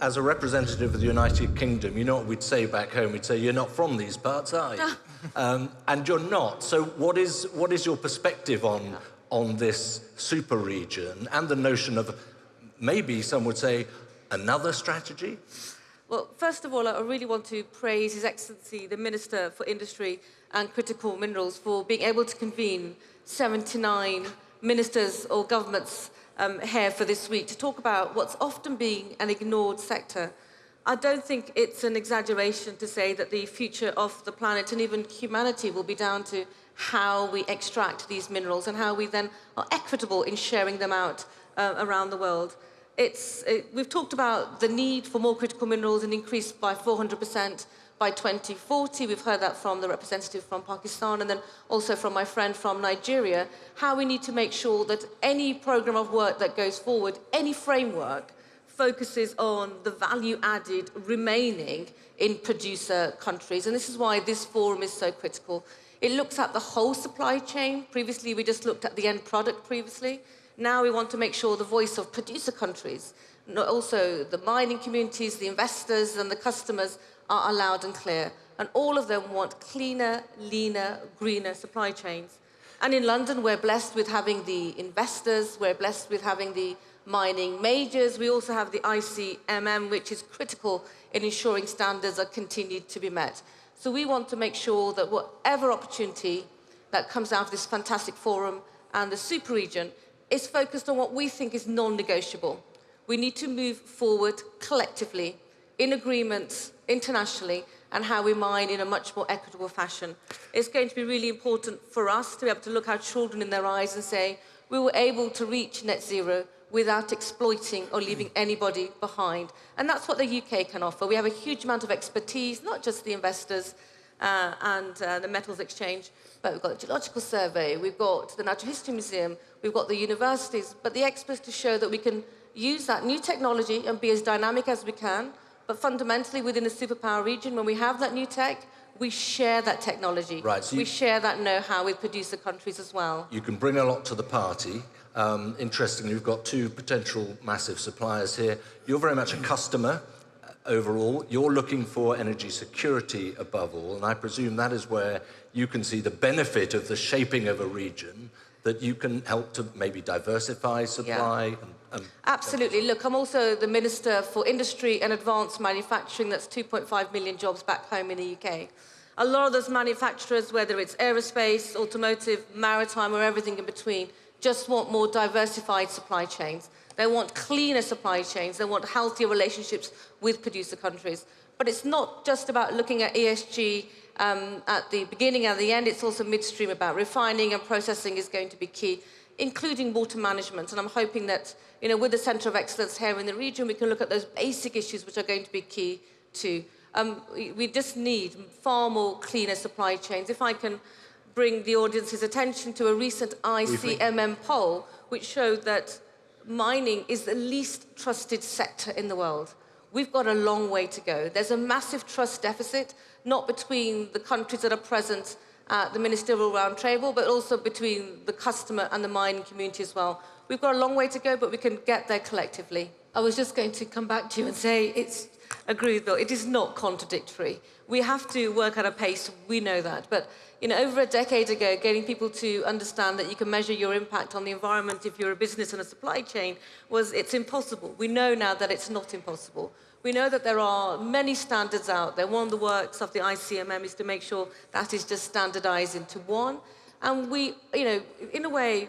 as a representative of the United Kingdom, you know what we'd say back home? We'd say, you're not from these parts, are you? And you're not. So what is your perspective on this super region and the notion of, maybe some would say, another strategy? Well, first of all, I really want to praise His Excellency, the Minister for Industry and Critical Minerals, for being able to convene 79 ministers or governments here for this week to talk about what's often being an ignored sector. I don't think it's an exaggeration to say that the future of the planet and even humanity will be down to how we extract these minerals and how we then are equitable in sharing them out around the world. We've talked about the need for more critical minerals and increase by 400% by 2040. We've heard that from the representative from Pakistan and then also from my friend from Nigeria, how we need to make sure that any program of work that goes forward, any framework, focuses on the value added remaining in producer countries. And this is why this forum is so critical. It looks at the whole supply chain. Previously, we just looked at the end product previously. Now we want to make sure the voice of producer countries, also the mining communities, the investors and the customers are loud and clear. And all of them want cleaner, leaner, greener supply chains. And in London, we're blessed with having the investors, we're blessed with having the mining majors. We also have the ICMM, which is critical in ensuring standards are continued to be met. So we want to make sure that whatever opportunity that comes out of this fantastic forum and the super region is focused on what we think is non-negotiable. We need to move forward collectively, in agreements, internationally, and how we mine in a much more equitable fashion. It's going to be really important for us to be able to look our children in their eyes and say, we were able to reach net zero without exploiting or leaving anybody behind. And that's what the UK can offer. We have a huge amount of expertise, not just the investors and the metals exchange, but we've got the Geological Survey, we've got the Natural History Museum, we've got the universities, but the experts to show that we can use that new technology and be as dynamic as we can, but fundamentally within the superpower region, when we have that new tech, we share that technology. Right, so we share that know-how with producer countries as well. You can bring a lot to the party. Interestingly, we've got two potential massive suppliers here. You're very much a customer overall. You're looking for energy security above all, and I presume that is where you can see the benefit of the shaping of a region, that you can help to maybe diversify supply. Yeah. Absolutely. Look, I'm also the Minister for Industry and Advanced Manufacturing. That's 2.5 million jobs back home in the UK. A lot of those manufacturers, whether it's aerospace, automotive, maritime, or everything in between, just want more diversified supply chains. They want cleaner supply chains. They want healthier relationships with producer countries. But it's not just about looking at ESG at the beginning and the end. It's also midstream about refining and processing is going to be key, including water management. And I'm hoping that, with the Centre of Excellence here in the region, we can look at those basic issues which are going to be key too. We just need far more cleaner supply chains. If I can bring the audience's attention to a recent ICMM poll, which showed that mining is the least trusted sector in the world. We've got a long way to go. There's a massive trust deficit, not between the countries that are present at the ministerial round table, but also between the customer and the mining community as well. We've got a long way to go, but we can get there collectively. I was just going to come back to you and say, agree with Bill, it is not contradictory. We have to work at a pace, we know that. But over a decade ago, getting people to understand that you can measure your impact on the environment if you're a business and a supply chain it's impossible. We know now that it's not impossible. We know that there are many standards out there. One of the works of the ICMM is to make sure that is just standardized into one. And we, in a way,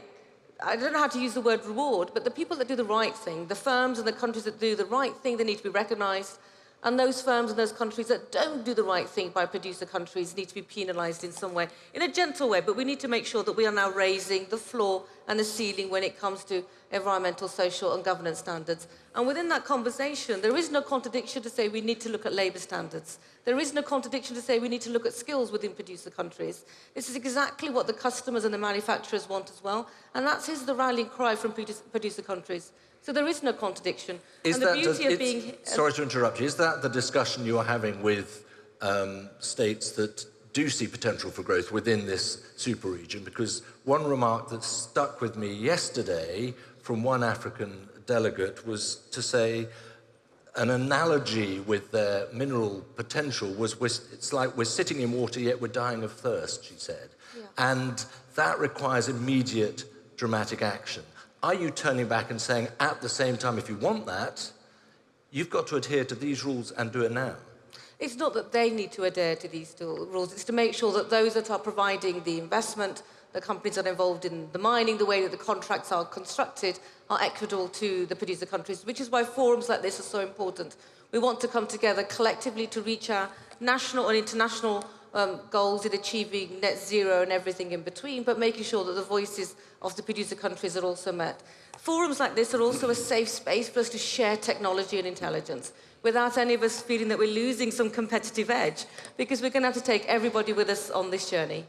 I don't know how to use the word reward, but the people that do the right thing, the firms and the countries that do the right thing, they need to be recognized. And those firms and those countries that don't do the right thing by producer countries need to be penalized in some way, in a gentle way, but we need to make sure that we are now raising the floor and the ceiling when it comes to environmental, social and governance standards. And within that conversation, there is no contradiction to say we need to look at labour standards. There is no contradiction to say we need to look at skills within producer countries. This is exactly what the customers and the manufacturers want as well, and that is the rallying cry from producer countries. So there is no contradiction. Sorry to interrupt you. Is that the discussion you are having with states that do see potential for growth within this super region? Because one remark that stuck with me yesterday from one African delegate was to say, an analogy with their mineral potential was it's like we're sitting in water yet we're dying of thirst, she said. Yeah. And that requires immediate dramatic action. Are you turning back and saying, at the same time, if you want that, you've got to adhere to these rules and do it now? It's not that they need to adhere to these rules, it's to make sure that those that are providing the investment, the companies that are involved in the mining, the way that the contracts are constructed, are equitable to the producer countries, which is why forums like this are so important. We want to come together collectively to reach our national and international goals in achieving net zero and everything in between, but making sure that the voices of the producer countries are also met. Forums like this are also a safe space for us to share technology and intelligence without any of us feeling that we're losing some competitive edge, because we're going to have to take everybody with us on this journey.